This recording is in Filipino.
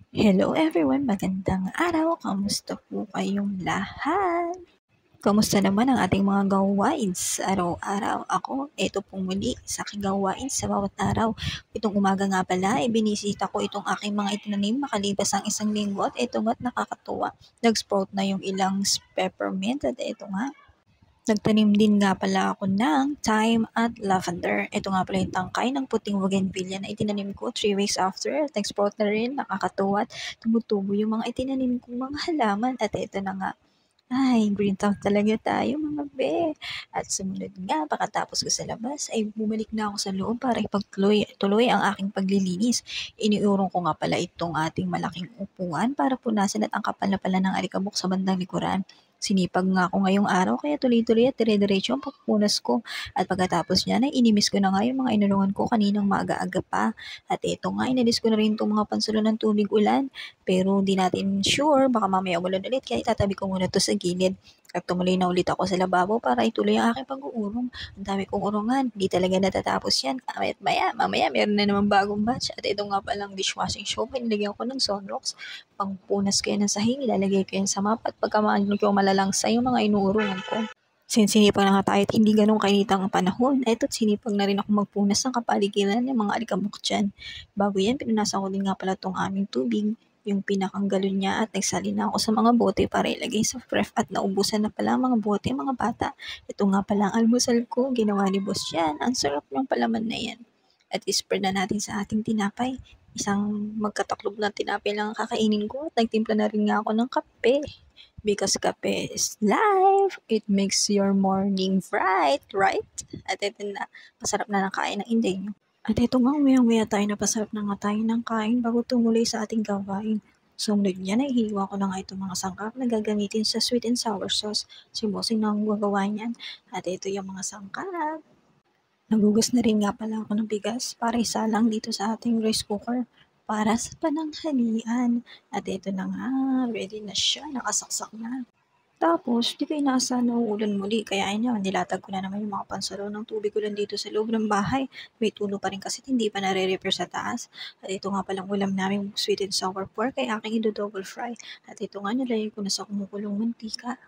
Hello everyone, magandang araw. Kamusta po kayong lahat? Kamusta naman ang ating mga gawain sa araw-araw? Ako, eto pong muli sa aking gawain sa bawat araw. Itong umaga nga pala, binisita ko itong aking mga itinanim makalipas ang isang linggo at eto nga't nakakatuwa. Nag-sprout na yung ilang peppermint at eto nga, nagtanim din nga pala ako ng thyme at lavender. Ito nga pala yung tangkay ng puting bougainvillea na itinanim ko 3 weeks after. Nag-sprout na rin, nakakatuwa at tumutubo yung mga itinanim kong mga halaman. At ito na nga, ay, green thumb talaga tayo mga be. At sumunod nga, pagkatapos ko sa labas, ay bumalik na ako sa loob para ipagtuloy ang aking paglilinis. Iniurong ko nga pala itong ating malaking upuan para punasan at ang kapal na pala ng alikabok sa bandang likuran. Sinipag nga ako ngayong araw kaya tuloy-tuloy at dire-diretso ang pagpunas ko. At pagkatapos niya ay inimis ko na nga yung mga inulungan ko kaninang maaga-aga pa. At ito nga, inalis ko na rin itong mga pansalo ng tubig ulan. Pero di natin sure, baka mamaya umulan ulit kaya itatabi ko muna to sa gilid. At tumuloy na ulit ako sa lababo para ituloy ang aking pag-uurong. Ang dami kong urungan, di talaga natatapos yan. Kamayat maya, mamaya meron na naman bagong batch. At ito nga palang dishwashing soap, nilagyan ko ng Sunrocks. Pangpunas ko yan ng sahig, ilalagay ko yan sa map at pagka ko malalangsa yung mga inuurungan ko. Since sinipag na nga tayo at hindi ganun kainitang ang panahon, eto't sinipag na rin ako magpunas ng kapaligiran ng mga alikabok dyan. Bago yan, pinunasan ko din nga pala itong aming tubig, yung pinakang galon niya at nagsalin na ako sa mga bote para ilagay sa ref at naubusan na pala ang mga bote mga bata. Ito nga pala ang almusal ko, ginawa ni boss yan. Ang sarap ng palaman na yan. At ispread na natin sa ating tinapay. Isang magkataklob na tinapay lang ang kakainin ko at nagtimpla na rin nga ako ng kape. Because kape is life. It makes your morning bright, right? At ito na, masarap na nakain ng inday nyo. At ito nga, umiyang-uya tayo na pasarap na nga tayo ng kain bago tumuloy sa ating gawain. Sumunod niya, nahihiwa ko na nga itong mga sangkap na gagamitin sa sweet and sour sauce. Si Bossing na ang gagawa niyan. At ito yung mga sangkap. Nagugas na rin nga pala ako ng bigas para isalang dito sa ating rice cooker para sa pananghalian. At ito na nga, ready na siya, nakasaksak na. Tapos, di ko inaasahan na uulan muli, kaya ayun, nilatag ko na naman yung mga pansaro ng tubig ulan dito sa loob ng bahay. May tulo pa rin kasi hindi pa nare-repair sa taas. At ito nga palang ulam namin, sweet and sour pork, kaya aking double fry. At ito nga, nilagay ko na sa kumukulong mantika.